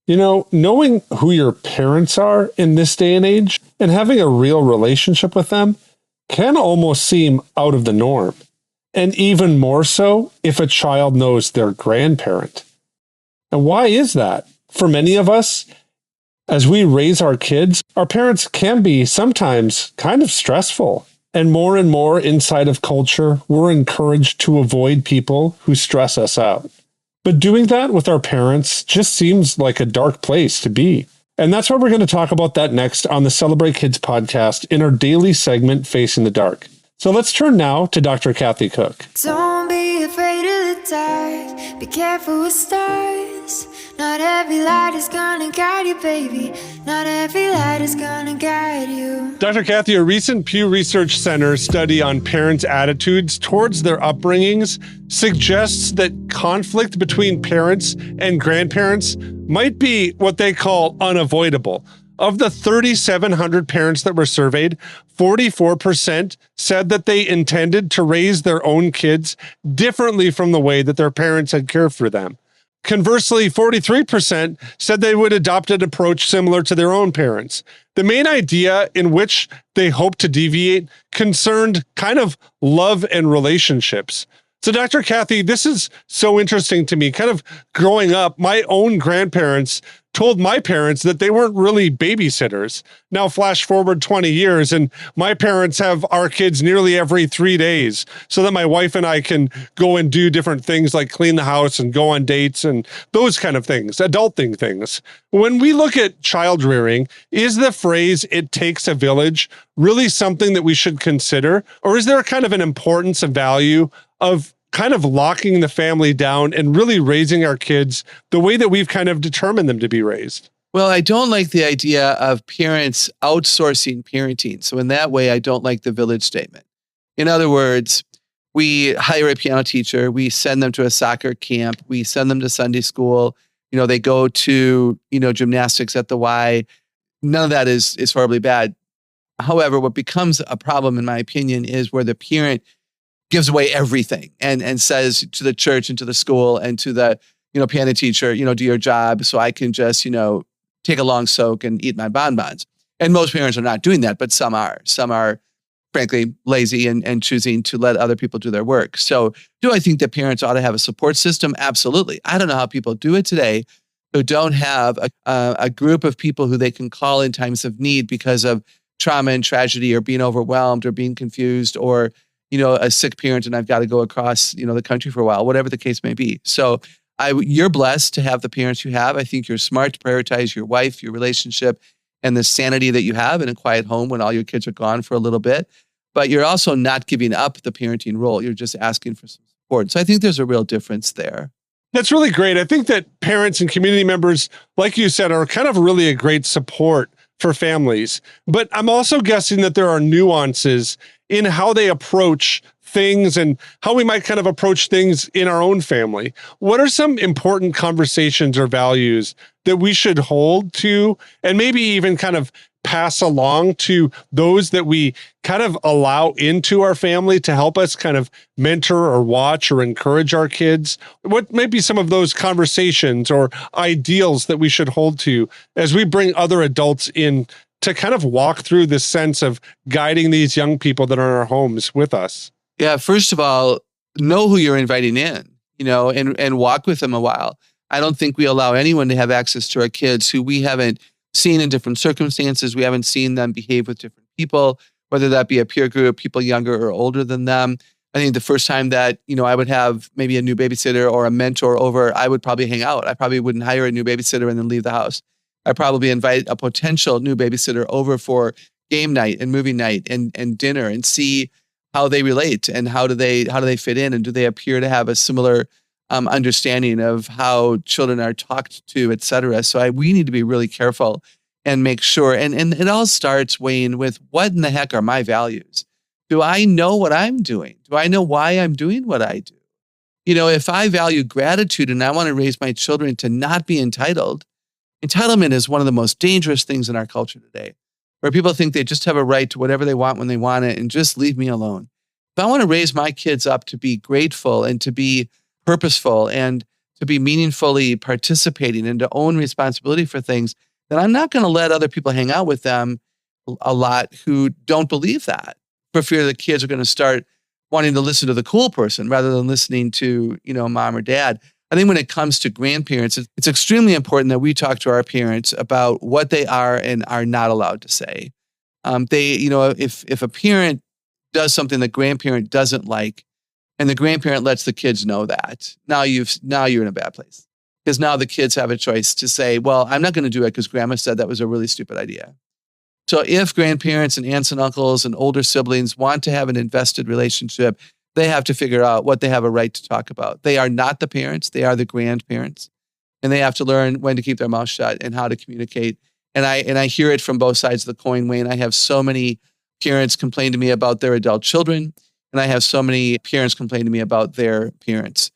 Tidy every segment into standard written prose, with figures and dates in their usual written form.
Knowing who your parents are in this day and age and having a real relationship with them can almost seem out of the norm. And even more so if a child knows their grandparent. And why is that? For many of us, as we raise our kids, our parents can be sometimes kind of stressful. And more inside of culture, we're encouraged to avoid people who stress us out. But doing that with our parents just seems like a dark place to be. And that's why we're going to talk about that next on the Celebrate Kids podcast in our daily segment, Facing the Dark. So let's turn now to Dr. Kathy Cook. Don't be afraid of the dark. Be careful with stars. Not every light is gonna guide you, baby. Not every light is gonna guide you. Dr. Kathy, a recent Pew Research Center study on parents' attitudes towards their upbringings suggests that conflict between parents and grandparents might be what they call unavoidable. Of the 3,700 parents that were surveyed, 44% said that they intended to raise their own kids differently from the way that their parents had cared for them. Conversely, 43% said they would adopt an approach similar to their own parents. The main idea in which they hoped to deviate concerned kind of love and relationships. So, Dr. Kathy, this is so interesting to me. Kind of growing up, my own grandparents told my parents that they weren't really babysitters. Now, flash forward 20 years, and my parents have our kids nearly every 3 days so that my wife and I can go and do different things like clean the house and go on dates and those kind of things, adulting things. When we look at child rearing, is the phrase, "it takes a village," really something that we should consider? Or is there kind of an importance and value of kind of locking the family down and really raising our kids the way that we've kind of determined them to be raised? Well, I don't like the idea of parents outsourcing parenting. So in that way, I don't like the village statement. In other words, we hire a piano teacher, we send them to a soccer camp, we send them to Sunday school, they go to, gymnastics at the Y. None of that is horribly bad. However, what becomes a problem, in my opinion, is where the parent gives away everything and says to the church and to the school and to the, piano teacher, do your job so I can just, take a long soak and eat my bonbons. And most parents are not doing that, but some are. Some are, frankly, lazy and choosing to let other people do their work. So do I think that parents ought to have a support system? Absolutely. I don't know how people do it today who don't have a group of people who they can call in times of need because of trauma and tragedy or being overwhelmed or being confused or a sick parent and I've got to go across, the country for a while, whatever the case may be. So you're blessed to have the parents you have. I think you're smart to prioritize your wife, your relationship, and the sanity that you have in a quiet home when all your kids are gone for a little bit. But you're also not giving up the parenting role. You're just asking for some support. So I think there's a real difference there. That's really great. I think that parents and community members, like you said, are kind of really a great support for families. But I'm also guessing that there are nuances in how they approach things and how we might kind of approach things in our own family. What are some important conversations or values that we should hold to and maybe even kind of pass along to those that we kind of allow into our family to help us kind of mentor or watch or encourage our kids? What might be some of those conversations or ideals that we should hold to as we bring other adults in to kind of walk through this sense of guiding these young people that are in our homes with us? Yeah, first of all, know who you're inviting in, and walk with them a while. I don't think we allow anyone to have access to our kids who we haven't seen in different circumstances. We haven't seen them behave with different people, whether that be a peer group, people younger or older than them. I think the first time that, I would have maybe a new babysitter or a mentor over, I would probably hang out. I probably wouldn't hire a new babysitter and then leave the house. I'd probably invite a potential new babysitter over for game night and movie night and dinner and see how they relate and how do they fit in and do they appear to have a similar understanding of how children are talked to, et cetera. So we need to be really careful and make sure. And it all starts, Wayne, with what in the heck are my values? Do I know what I'm doing? Do I know why I'm doing what I do? If I value gratitude and I want to raise my children to not be entitled, entitlement is one of the most dangerous things in our culture today, where people think they just have a right to whatever they want when they want it and just leave me alone. If I want to raise my kids up to be grateful and to be purposeful and to be meaningfully participating and to own responsibility for things, then I'm not going to let other people hang out with them a lot who don't believe that, for fear the kids are going to start wanting to listen to the cool person rather than listening to, mom or dad. I think when it comes to grandparents, it's extremely important that we talk to our parents about what they are and are not allowed to say. If a parent does something the grandparent doesn't like, and the grandparent lets the kids know that, now you're in a bad place. Because now the kids have a choice to say, well, I'm not going to do it because grandma said that was a really stupid idea. So if grandparents and aunts and uncles and older siblings want to have an invested relationship, they have to figure out what they have a right to talk about. They are not the parents, they are the grandparents. And they have to learn when to keep their mouth shut and how to communicate. And I hear it from both sides of the coin, Wayne. I have so many parents complain to me about their adult children, and I have so many parents complain to me about their parents.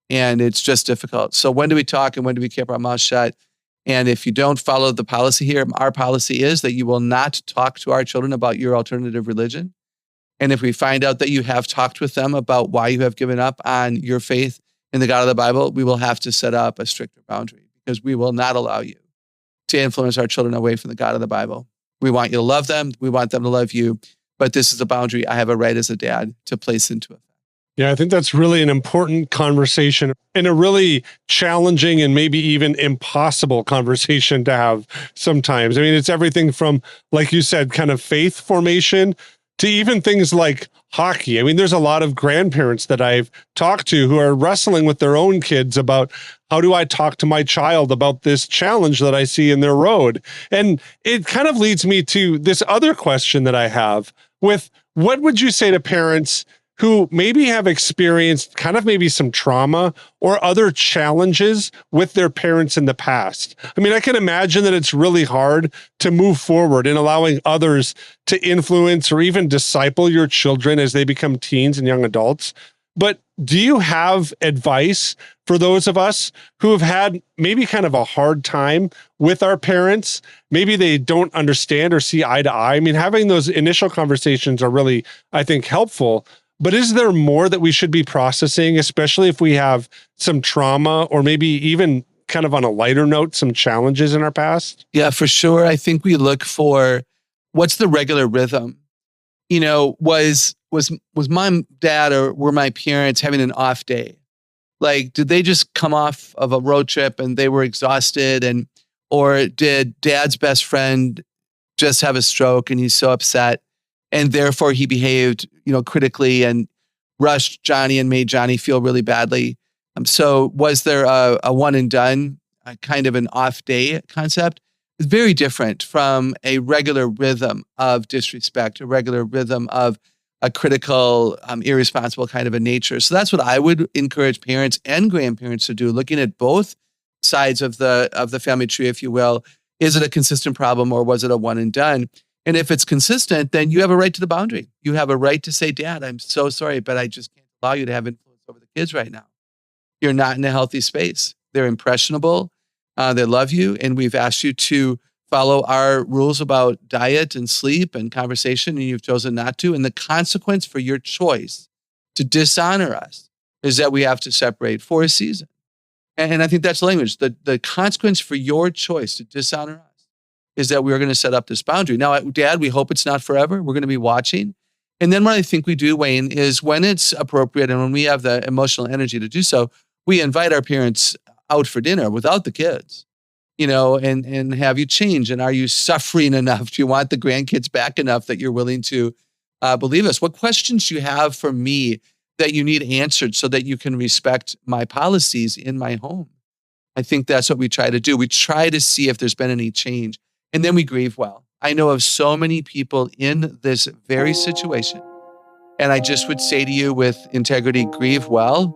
And it's just difficult. So when do we talk and when do we keep our mouth shut? And if you don't follow the policy here, our policy is that you will not talk to our children about your alternative religion. And if we find out that you have talked with them about why you have given up on your faith in the God of the Bible, we will have to set up a stricter boundary, because we will not allow you to influence our children away from the God of the Bible. We want you to love them. We want them to love you. But this is a boundary I have a right as a dad to place into effect. Yeah, I think that's really an important conversation and a really challenging and maybe even impossible conversation to have sometimes. I mean, it's everything from, like you said, kind of faith formation to even things like hockey. I mean, there's a lot of grandparents that I've talked to who are wrestling with their own kids about, how do I talk to my child about this challenge that I see in their road? And it kind of leads me to this other question that I have with, what would you say to parents who maybe have experienced kind of maybe some trauma or other challenges with their parents in the past? I mean, I can imagine that it's really hard to move forward in allowing others to influence or even disciple your children as they become teens and young adults. But do you have advice for those of us who have had maybe kind of a hard time with our parents? Maybe they don't understand or see eye to eye. I mean, having those initial conversations are really, I think, helpful. But is there more that we should be processing, especially if we have some trauma or maybe even kind of on a lighter note, some challenges in our past? Yeah, for sure. I think we look for, what's the regular rhythm? Was mom, dad, or were my parents having an off day? Like, did they just come off of a road trip and they were exhausted, or did dad's best friend just have a stroke and he's so upset and therefore he behaved, critically and rushed Johnny and made Johnny feel really badly? So was there a one and done, kind of an off day concept? It's very different from a regular rhythm of disrespect, a regular rhythm of a critical, irresponsible kind of a nature. So that's what I would encourage parents and grandparents to do, looking at both sides of the family tree, if you will. Is it a consistent problem, or was it a one and done? And if it's consistent, then you have a right to the boundary. You have a right to say, Dad, I'm so sorry, but I just can't allow you to have influence over the kids right now. You're not in a healthy space. They're impressionable. They love you. And we've asked you to follow our rules about diet and sleep and conversation, and you've chosen not to. And the consequence for your choice to dishonor us is that we have to separate for a season. And I think that's language. The consequence for your choice to dishonor us is that we're going to set up this boundary. Now, Dad, we hope it's not forever. We're going to be watching. And then what I think we do, Wayne, is when it's appropriate and when we have the emotional energy to do so, we invite our parents out for dinner without the kids, and have you change. And are you suffering enough? Do you want the grandkids back enough that you're willing to believe us? What questions do you have for me that you need answered so that you can respect my policies in my home? I think that's what we try to do. We try to see if there's been any change. And then we grieve well. I know of so many people in this very situation. And I just would say to you with integrity, grieve well.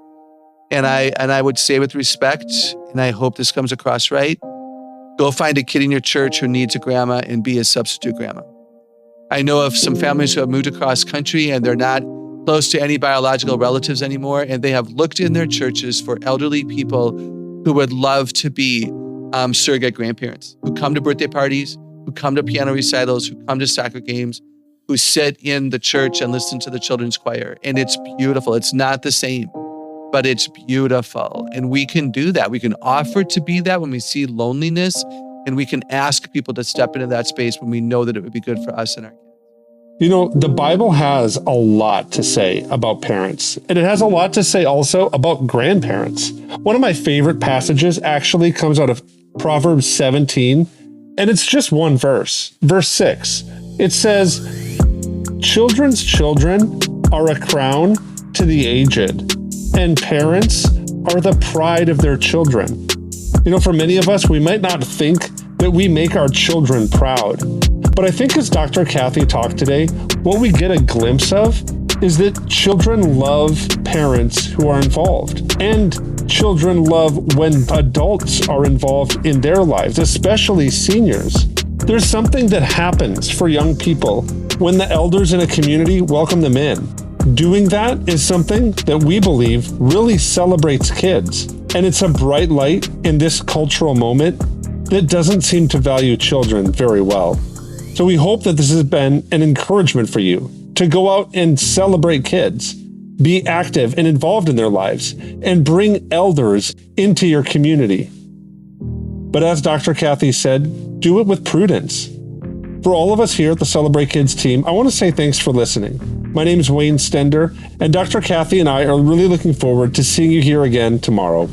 And I would say with respect, and I hope this comes across right, go find a kid in your church who needs a grandma and be a substitute grandma. I know of some families who have moved across country and they're not close to any biological relatives anymore. And they have looked in their churches for elderly people who would love to be surrogate grandparents, who come to birthday parties, who come to piano recitals, who come to soccer games, who sit in the church and listen to the children's choir. And it's beautiful. It's not the same but it's beautiful. And we can do that. We can offer to be that when we see loneliness, and we can ask people to step into that space when we know that it would be good for us and our kids. You know, the Bible has a lot to say about parents, and it has a lot to say also about grandparents. One of my favorite passages actually comes out of Proverbs 17, and it's just one verse, verse 6. It says, "Children's children are a crown to the aged, and parents are the pride of their children." You know, for many of us, we might not think that we make our children proud. But I think as Dr. Kathy talked today, what we get a glimpse of is that children love parents who are involved. And children love when adults are involved in their lives, especially seniors. There's something that happens for young people when the elders in a community welcome them in. Doing that is something that we believe really celebrates kids. And it's a bright light in this cultural moment that doesn't seem to value children very well. So we hope that this has been an encouragement for you to go out and celebrate kids, be active and involved in their lives, and bring elders into your community. But as Dr. Kathy said, do it with prudence. For all of us here at the Celebrate Kids team, I want to say thanks for listening. My name is Wayne Stender, and Dr. Kathy and I are really looking forward to seeing you here again tomorrow.